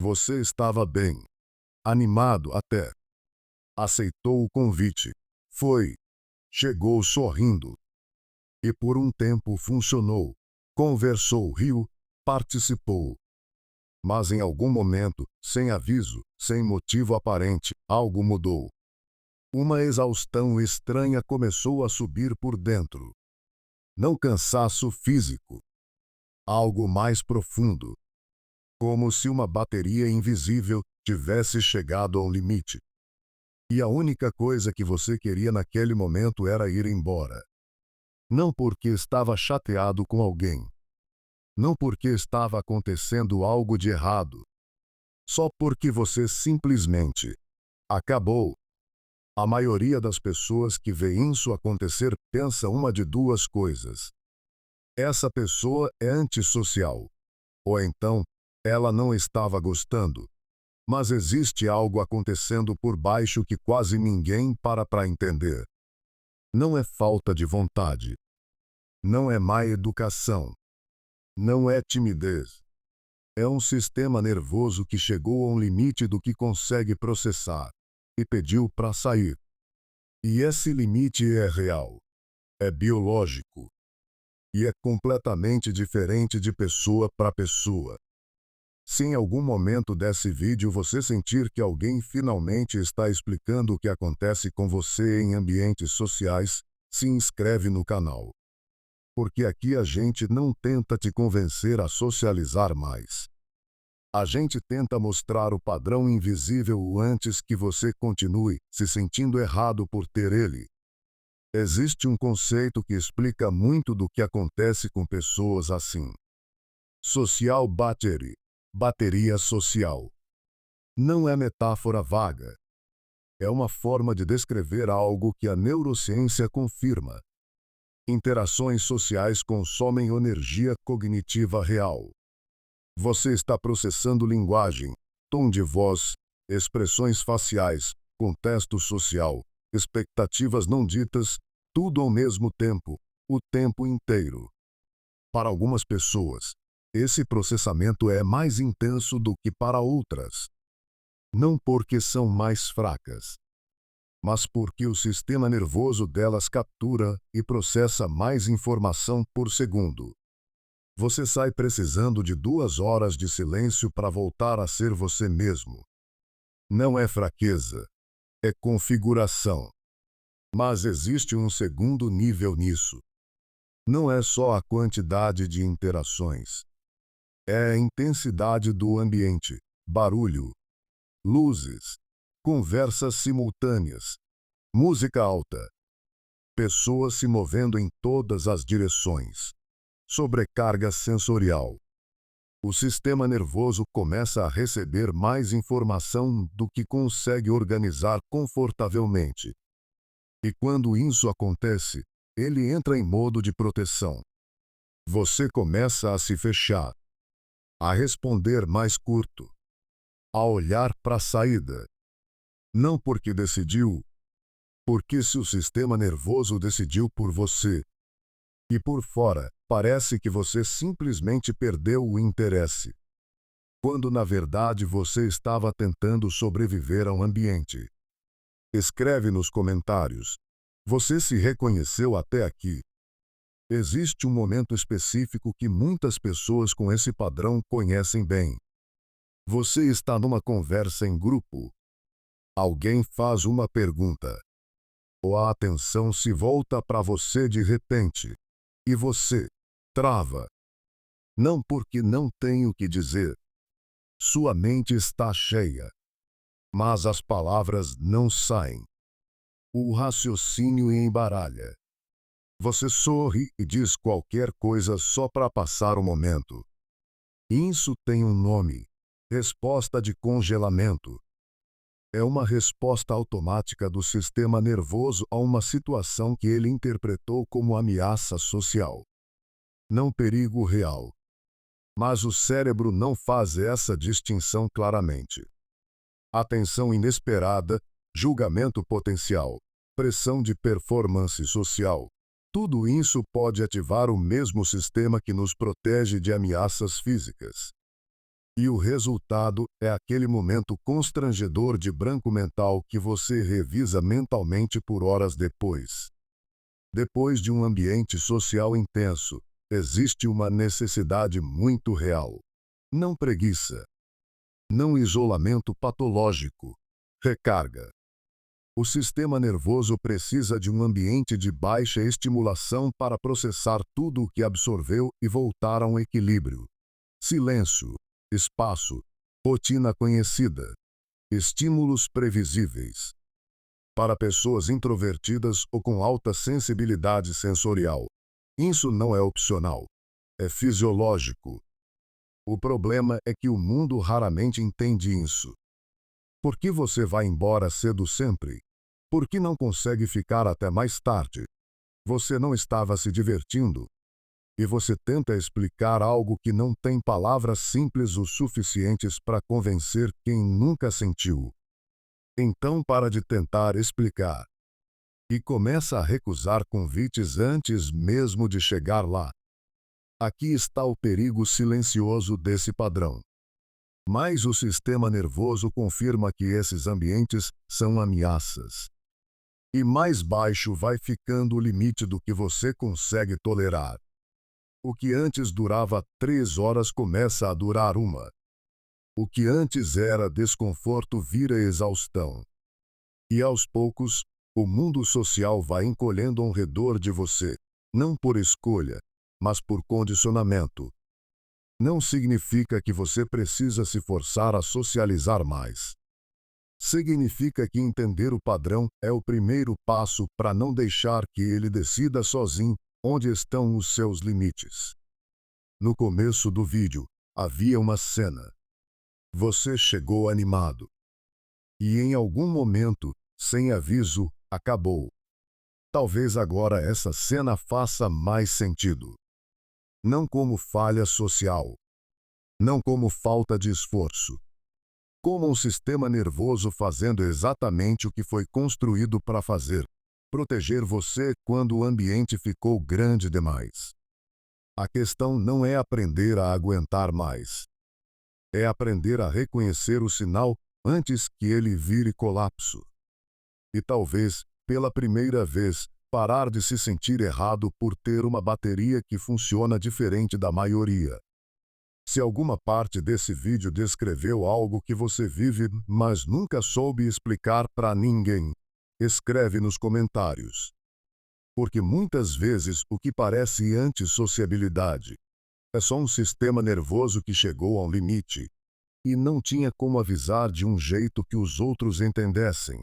Você estava bem, animado até. Aceitou o convite. Foi. Chegou sorrindo. E por um tempo funcionou. Conversou, riu, participou. Mas em algum momento, sem aviso, sem motivo aparente, algo mudou. Uma exaustão estranha começou a subir por dentro. Não cansaço físico. Algo mais profundo. Como se uma bateria invisível tivesse chegado ao limite. E a única coisa que você queria naquele momento era ir embora. Não porque estava chateado com alguém. Não porque estava acontecendo algo de errado. Só porque você simplesmente acabou. A maioria das pessoas que vê isso acontecer pensa uma de duas coisas. Essa pessoa é antissocial. Ou então, ela não estava gostando. Mas existe algo acontecendo por baixo que quase ninguém para entender. Não é falta de vontade. Não é má educação. Não é timidez. É um sistema nervoso que chegou a um limite do que consegue processar e pediu para sair. E esse limite é real. É biológico. E é completamente diferente de pessoa para pessoa. Se em algum momento desse vídeo você sentir que alguém finalmente está explicando o que acontece com você em ambientes sociais, se inscreve no canal. Porque aqui a gente não tenta te convencer a socializar mais. A gente tenta mostrar o padrão invisível antes que você continue se sentindo errado por ter ele. Existe um conceito que explica muito do que acontece com pessoas assim. Social battery. Bateria social. Não é metáfora vaga. É uma forma de descrever algo que a neurociência confirma. Interações sociais consomem energia cognitiva real. Você está processando linguagem, tom de voz, expressões faciais, contexto social, expectativas não ditas, tudo ao mesmo tempo, o tempo inteiro. Para algumas pessoas, esse processamento é mais intenso do que para outras. Não porque são mais fracas, mas porque o sistema nervoso delas captura e processa mais informação por segundo. Você sai precisando de 2 horas de silêncio para voltar a ser você mesmo. Não é fraqueza, é configuração. Mas existe um segundo nível nisso. Não é só a quantidade de interações. É a intensidade do ambiente, barulho, luzes, conversas simultâneas, música alta, pessoas se movendo em todas as direções, sobrecarga sensorial. O sistema nervoso começa a receber mais informação do que consegue organizar confortavelmente. E quando isso acontece, ele entra em modo de proteção. Você começa a se fechar, a responder mais curto, a olhar para a saída. Não porque decidiu, porque se o sistema nervoso decidiu por você. E por fora, parece que você simplesmente perdeu o interesse. Quando na verdade você estava tentando sobreviver ao ambiente. Escreve nos comentários. Você se reconheceu até aqui? Existe um momento específico que muitas pessoas com esse padrão conhecem bem. Você está numa conversa em grupo. Alguém faz uma pergunta. Ou a atenção se volta para você de repente. E você trava. Não porque não tem o que dizer. Sua mente está cheia. Mas as palavras não saem. O raciocínio embaralha. Você sorri e diz qualquer coisa só para passar o momento. Isso tem um nome. Resposta de congelamento. É uma resposta automática do sistema nervoso a uma situação que ele interpretou como ameaça social. Não perigo real. Mas o cérebro não faz essa distinção claramente. Atenção inesperada, julgamento potencial, pressão de performance social. Tudo isso pode ativar o mesmo sistema que nos protege de ameaças físicas. E o resultado é aquele momento constrangedor de branco mental que você revisa mentalmente por horas depois. Depois de um ambiente social intenso, existe uma necessidade muito real. Não preguiça. Não isolamento patológico. Recarga. O sistema nervoso precisa de um ambiente de baixa estimulação para processar tudo o que absorveu e voltar a um equilíbrio. Silêncio, espaço, rotina conhecida, estímulos previsíveis. Para pessoas introvertidas ou com alta sensibilidade sensorial, isso não é opcional, é fisiológico. O problema é que o mundo raramente entende isso. Por que você vai embora cedo sempre? Por que não consegue ficar até mais tarde? Você não estava se divertindo? E você tenta explicar algo que não tem palavras simples o suficientes para convencer quem nunca sentiu. Então para de tentar explicar. E começa a recusar convites antes mesmo de chegar lá. Aqui está o perigo silencioso desse padrão. Mas o sistema nervoso confirma que esses ambientes são ameaças. E mais baixo vai ficando o limite do que você consegue tolerar. O que antes durava 3 horas começa a durar 1. O que antes era desconforto vira exaustão. E aos poucos, o mundo social vai encolhendo ao redor de você, não por escolha, mas por condicionamento. Não significa que você precisa se forçar a socializar mais. Significa que entender o padrão é o primeiro passo para não deixar que ele decida sozinho onde estão os seus limites. No começo do vídeo, havia uma cena. Você chegou animado. E em algum momento, sem aviso, acabou. Talvez agora essa cena faça mais sentido. Não como falha social. Não como falta de esforço. Como um sistema nervoso fazendo exatamente o que foi construído para fazer. Proteger você quando o ambiente ficou grande demais. A questão não é aprender a aguentar mais. É aprender a reconhecer o sinal antes que ele vire colapso. E talvez, pela primeira vez, parar de se sentir errado por ter uma bateria que funciona diferente da maioria. Se alguma parte desse vídeo descreveu algo que você vive, mas nunca soube explicar para ninguém, escreve nos comentários. Porque muitas vezes o que parece antissociabilidade é só um sistema nervoso que chegou ao limite e não tinha como avisar de um jeito que os outros entendessem.